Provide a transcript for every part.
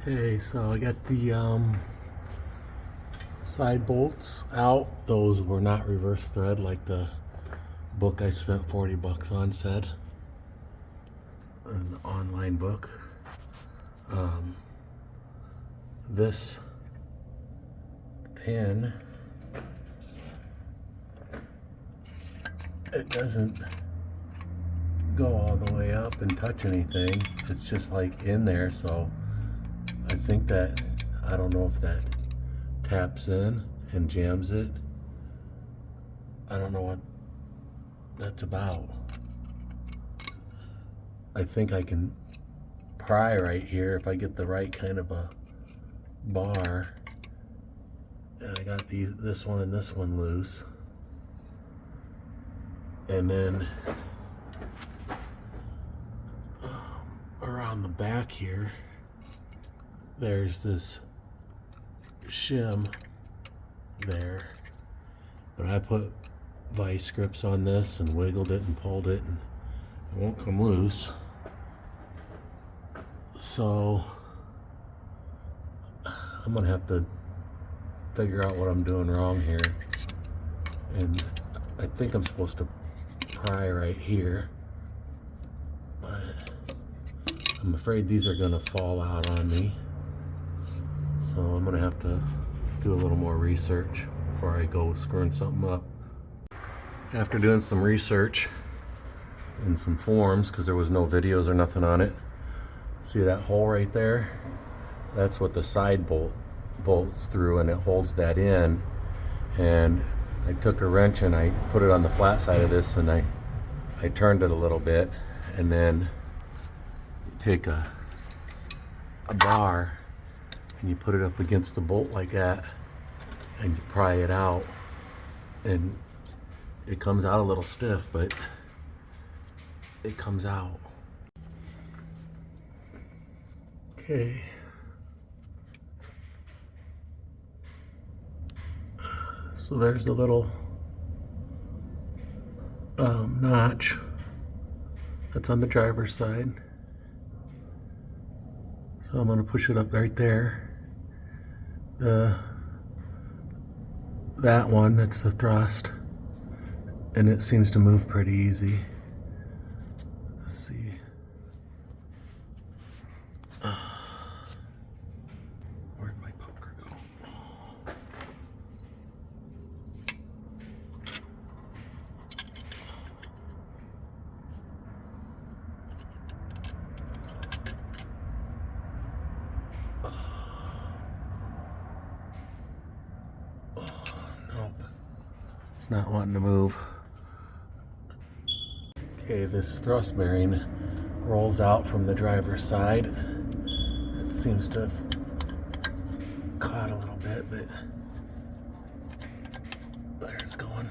Okay, so I got the side bolts out. Those were not reverse thread like the book I spent 40 bucks on said. An online book. This pin, it doesn't go all the way up and touch anything. It's just like in there, so I think that, I don't know if that taps in and jams it. I don't know what that's about. I think I can pry right here if I get the right kind of a bar. And I got this one and this one loose. And then around the back here, there's this shim there. But I put vice grips on this and wiggled it and pulled it, and it won't come loose. So I'm gonna have to figure out what I'm doing wrong here. And I think I'm supposed to pry right here, but I'm afraid these are gonna fall out on me. So I'm gonna have to do a little more research before I go screwing something up. After doing some research in some forums, because there was no videos or nothing on it, see that hole right there? That's what the side bolt bolts through, and it holds that in. And I took a wrench and I put it on the flat side of this, and I turned it a little bit, and then you take a bar and you put it up against the bolt like that, and you pry it out, and it comes out a little stiff, but it comes out. Okay. So there's the little notch that's on the driver's side. So I'm going to push it up right there. That one, that's the thrust, and it seems to move pretty easy. Let's see. Where'd my poker go? Nope. It's not wanting to move. Okay, this thrust bearing rolls out from the driver's side. It seems to have caught a little bit, but there it's going.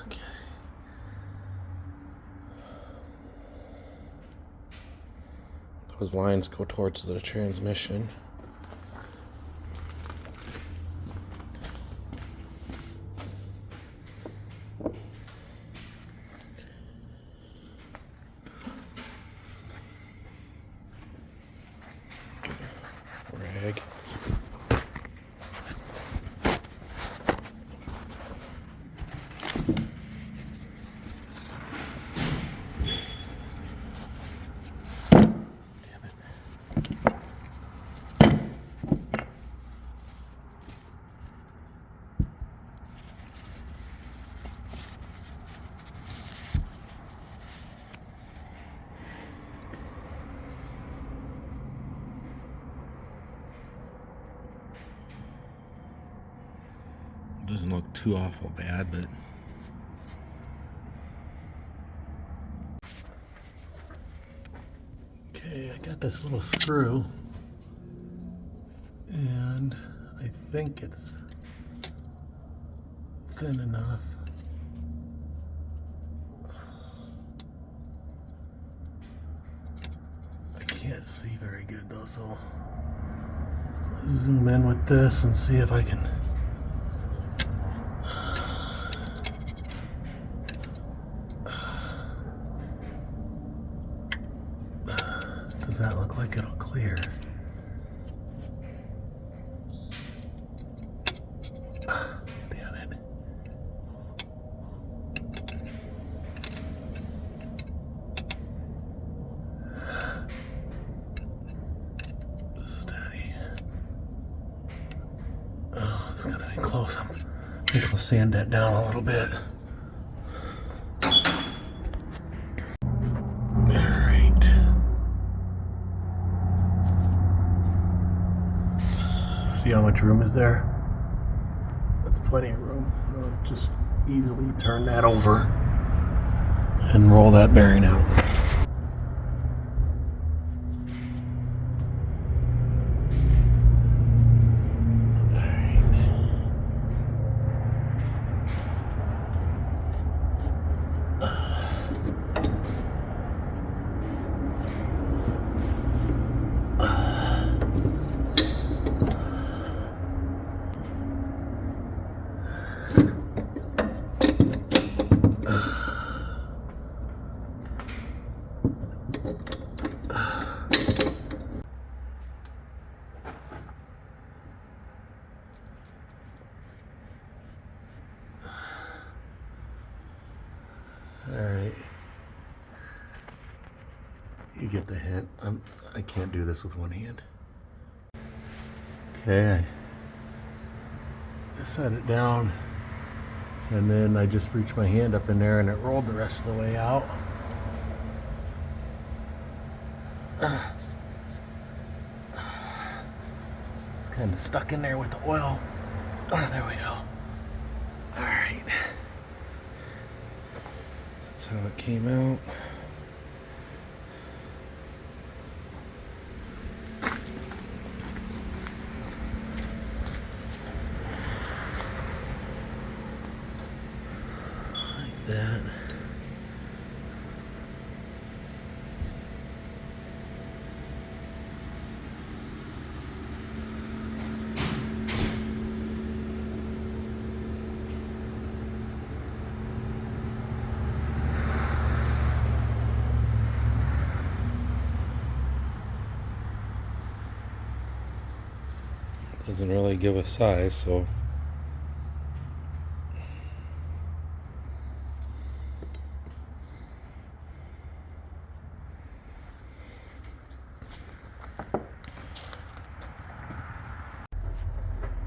Okay. Those lines go towards the transmission. Rag. Doesn't look too awful bad, but okay, I got this little screw, and I think it's thin enough. can't see very good though, so let's zoom in with this and see if I can. Does that look like it'll clear? Damn it. Steady. Oh, it's gonna be close. I think I'll sand that down a little bit. Alright. See how much room is there? That's plenty of room. I'll just easily turn that over and roll that bearing out. Alright. You get the hint. I can't do this with one hand. Okay. I set it down, and then I just reached my hand up in there and it rolled the rest of the way out. It's kind of stuck in there with the oil. Oh, there we go. Alright. That's how it came out. Like that. Doesn't really give a size, so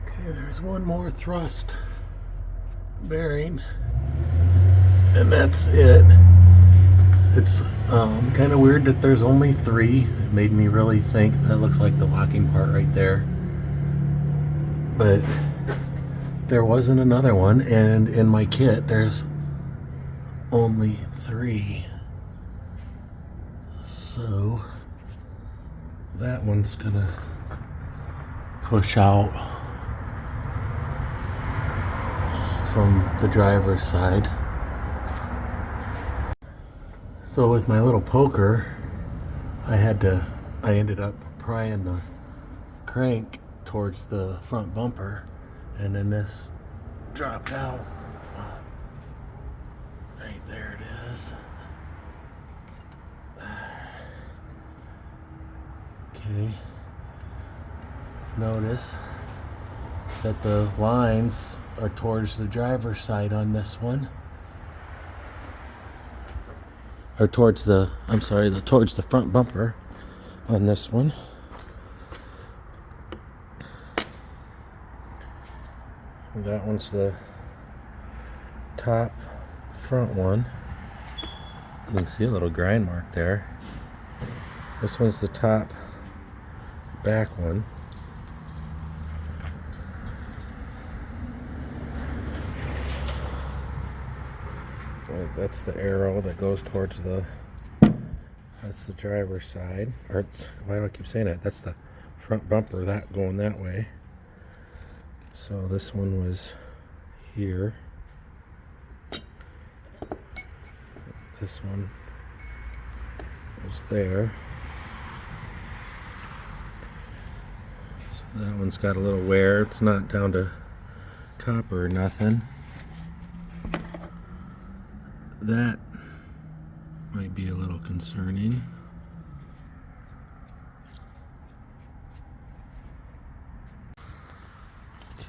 okay, there's one more thrust bearing, and that's it. It's kind of weird that there's only 3. It made me really think that looks like the locking part right there. But there wasn't another one, and in my kit there's only 3. So that one's gonna push out from the driver's side. So with my little poker, I ended up prying the crank towards the front bumper, and then this dropped out. Right there it is. Okay. Notice that the lines are towards the driver's side on this one. Or towards the front bumper on this one. That one's the top front one. You can see a little grind mark there. This one's the top back one. That's the arrow that goes towards that's the driver's side. Or why do I keep saying that? That's the front bumper, that going that way. So this one was here. This one was there. That one's got a little wear. It's not down to copper or nothing. That might be a little concerning.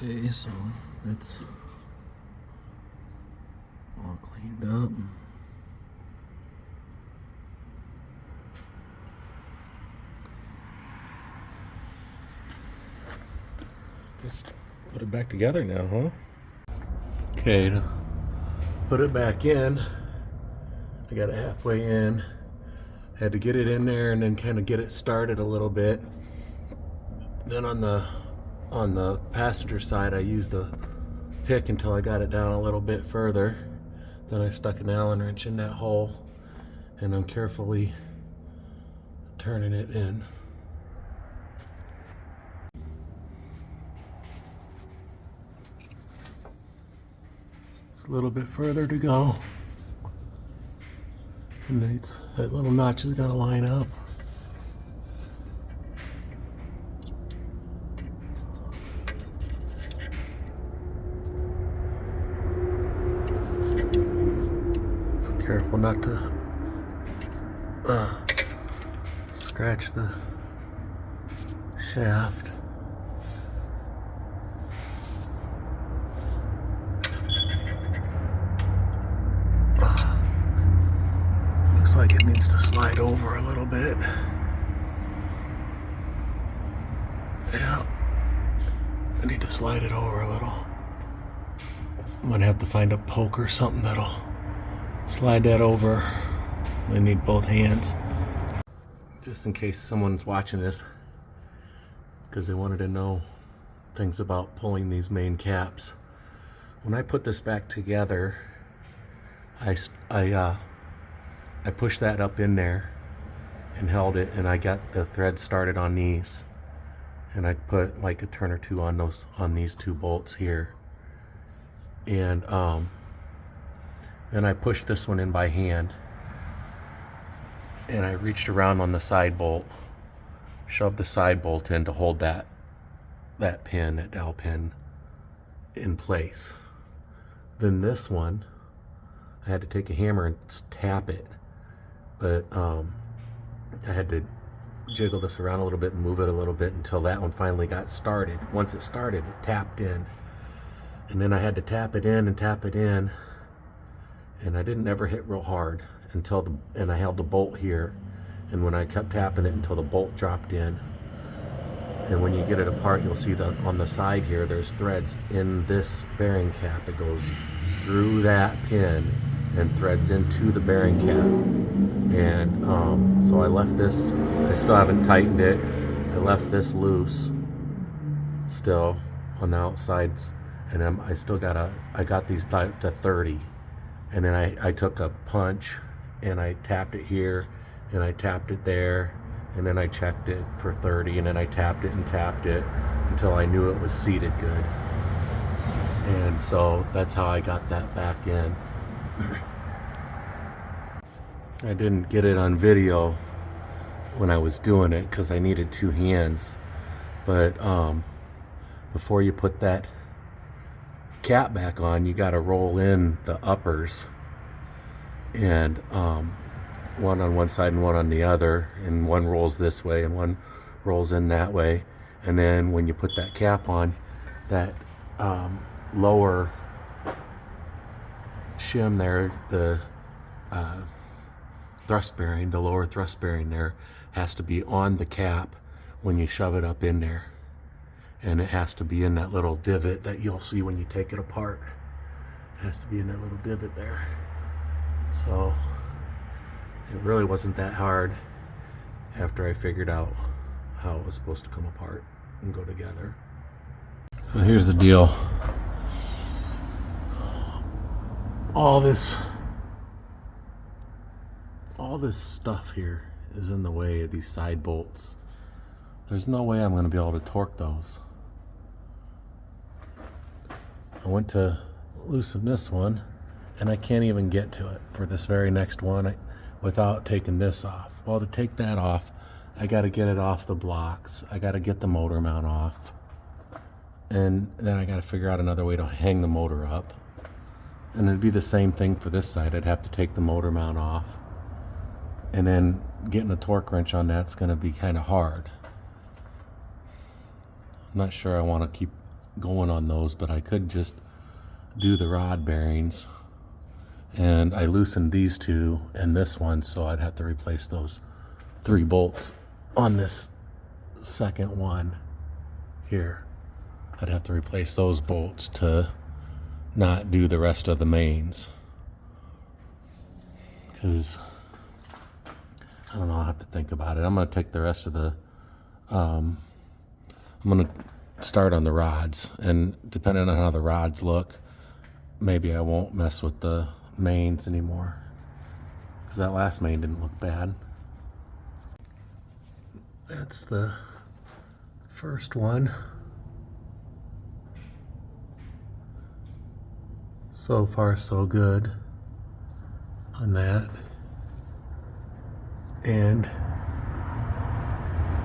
Okay, so that's all cleaned up. Just put it back together now, huh? Okay, to put it back in, I got it halfway in. Had to get it in there and then kind of get it started a little bit. Then on the passenger side, I used a pick until I got it down a little bit further. Then I stuck an Allen wrench in that hole, and I'm carefully turning it in. It's a little bit further to go. And that little notch has got to line up. Careful not to scratch the shaft. Looks like it needs to slide over a little bit. Yeah, I need to slide it over a little. I'm gonna have to find a poke or something that'll slide that over. I need both hands. Just in case someone's watching this, because they wanted to know things about pulling these main caps. When I put this back together, I pushed that up in there and held it, and I got the thread started on these, and I put like a turn or two on these two bolts here, and then I pushed this one in by hand, and I reached around on the side bolt, shoved the side bolt in to hold that dowel pin in place. Then this one, I had to take a hammer and tap it, but I had to jiggle this around a little bit and move it a little bit until that one finally got started. Once it started, it tapped in, and then I had to tap it in and tap it in. And I didn't ever hit real hard and I held the bolt here, and when I kept tapping it until the bolt dropped in. And when you get it apart, you'll see that on the side here, there's threads in this bearing cap. It goes through that pin and threads into the bearing cap. And so I left this, I still haven't tightened it. I left this loose still on the outsides, and I got these tied to 30. And then I took a punch and I tapped it here and I tapped it there, and then I checked it for 30, and then I tapped it and tapped it until I knew it was seated good. And so that's how I got that back in. I didn't get it on video when I was doing it because I needed two hands, but before you put that cap back on, you got to roll in the uppers, and one on one side and one on the other, and one rolls this way and one rolls in that way. And then when you put that cap on, that lower shim there, the thrust bearing, the lower thrust bearing there, has to be on the cap when you shove it up in there. And it has to be in that little divot that you'll see when you take it apart. It has to be in that little divot there. So it really wasn't that hard after I figured out how it was supposed to come apart and go together. So here's the deal. All this stuff here is in the way of these side bolts. There's no way I'm going to be able to torque those. I went to loosen this one, and I can't even get to it for this very next one without taking this off. Well, to take that off, I got to get it off the blocks. I got to get the motor mount off. And then I got to figure out another way to hang the motor up. And it'd be the same thing for this side. I'd have to take the motor mount off. And then getting a torque wrench on that's going to be kind of hard. I'm not sure I want to keep going on those, but I could just do the rod bearings. And I loosened these two and this one, so I'd have to replace those 3 bolts on this second one here. I'd have to replace those bolts to not do the rest of the mains. Because, I don't know, I'll have to think about it. I'm going to take the rest of the, I'm going to start on the rods. And depending on how the rods look, maybe I won't mess with the mains anymore. Because that last main didn't look bad. That's the first one. So far so good on that. And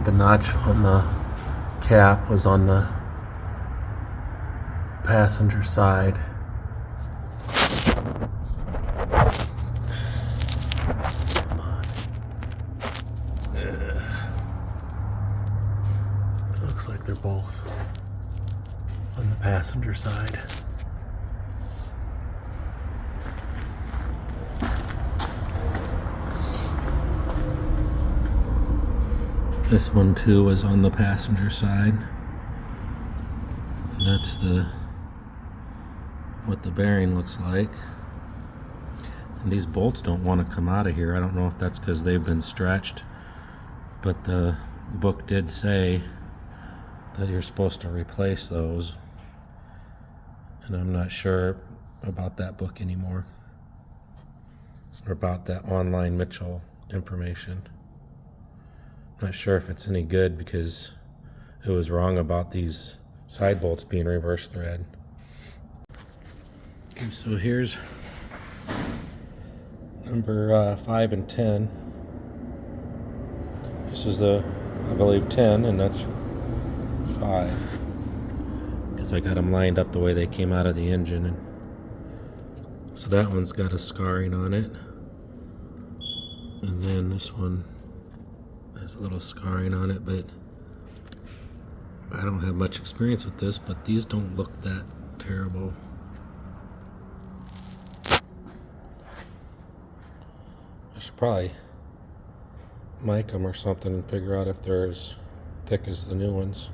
the notch on the cap was on the passenger side. Come on. Looks like they're both on the passenger side. This one too was on the passenger side. And that's what the bearing looks like. And these bolts don't want to come out of here. I don't know if that's because they've been stretched, but the book did say that you're supposed to replace those. And I'm not sure about that book anymore, or about that online Mitchell information. Not sure if it's any good because it was wrong about these side bolts being reverse thread. Okay, so here's number 5 and 10. This is I believe 10, and that's 5. Because I got them lined up the way they came out of the engine. And so that one's got a scarring on it. And then this one has a little scarring on it, but I don't have much experience with this, but these don't look that terrible. I should probably mic them or something and figure out if they're as thick as the new ones.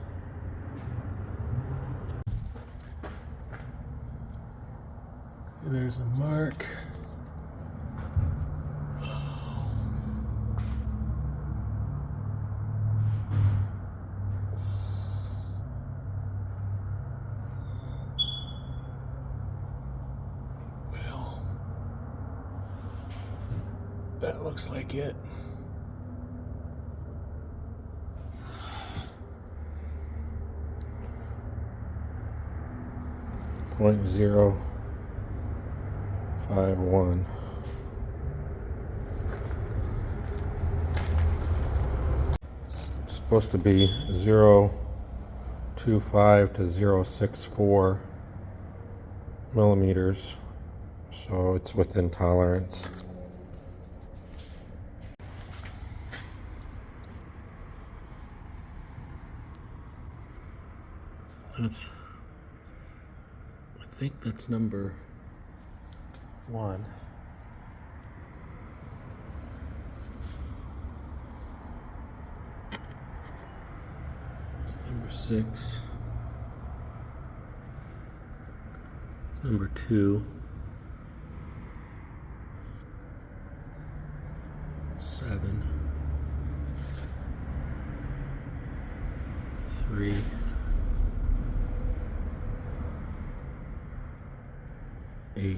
There's a mark. That looks like it. .051. It's supposed to be 0.25 to 0.64 millimeters, so it's within tolerance. I think that's number 1. It's number 6. It's number 2. 7. 3. 8.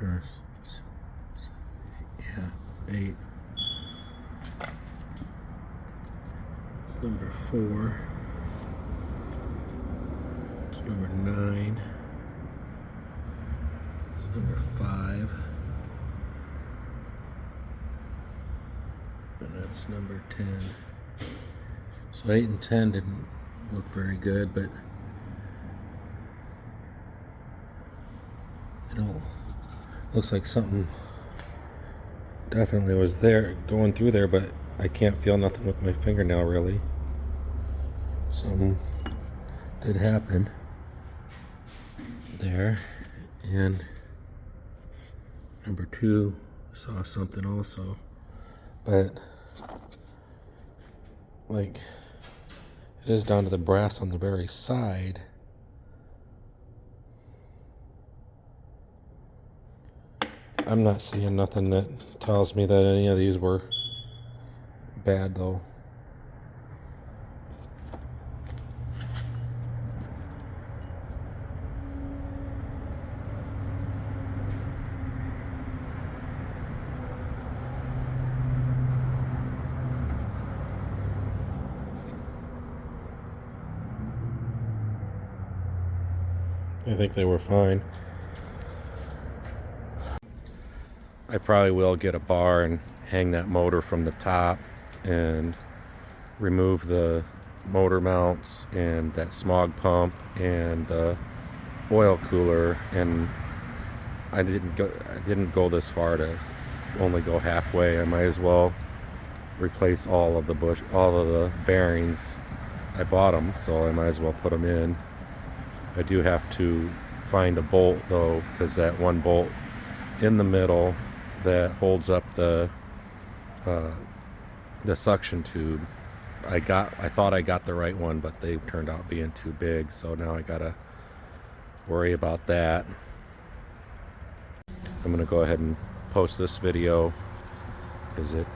Or, yeah, 8. It's number 4. It's number 9. It's number 5. That's number 10. So 8 and 10 didn't look very good, but you know, looks like something definitely was there, going through there, but I can't feel nothing with my fingernail really. Something did happen there. And number 2 saw something also, but like it is down to the brass on the very side. I'm not seeing nothing that tells me that any of these were bad though. I think they were fine. I probably will get a bar and hang that motor from the top and remove the motor mounts and that smog pump and the oil cooler. And I didn't go this far to only go halfway. I might as well replace all of the bearings. I bought them, so I might as well put them in. I do have to find a bolt though, because that one bolt in the middle that holds up the suction tube, I thought I got the right one, but they turned out being too big, so now I gotta worry about that. I'm gonna go ahead and post this video because it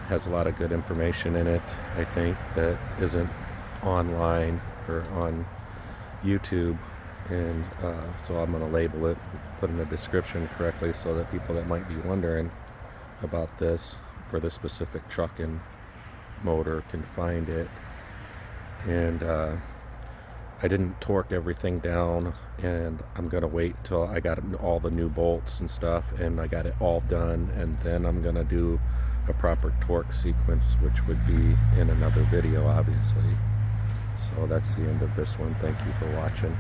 has a lot of good information in it, I think, that isn't online or on YouTube. And so I'm going to label it, put in the description correctly, so that people that might be wondering about this for this specific truck and motor can find it. And I didn't torque everything down, and I'm going to wait till I got all the new bolts and stuff and I got it all done, and then I'm going to do a proper torque sequence, which would be in another video obviously. So that's the end of this one. Thank you for watching.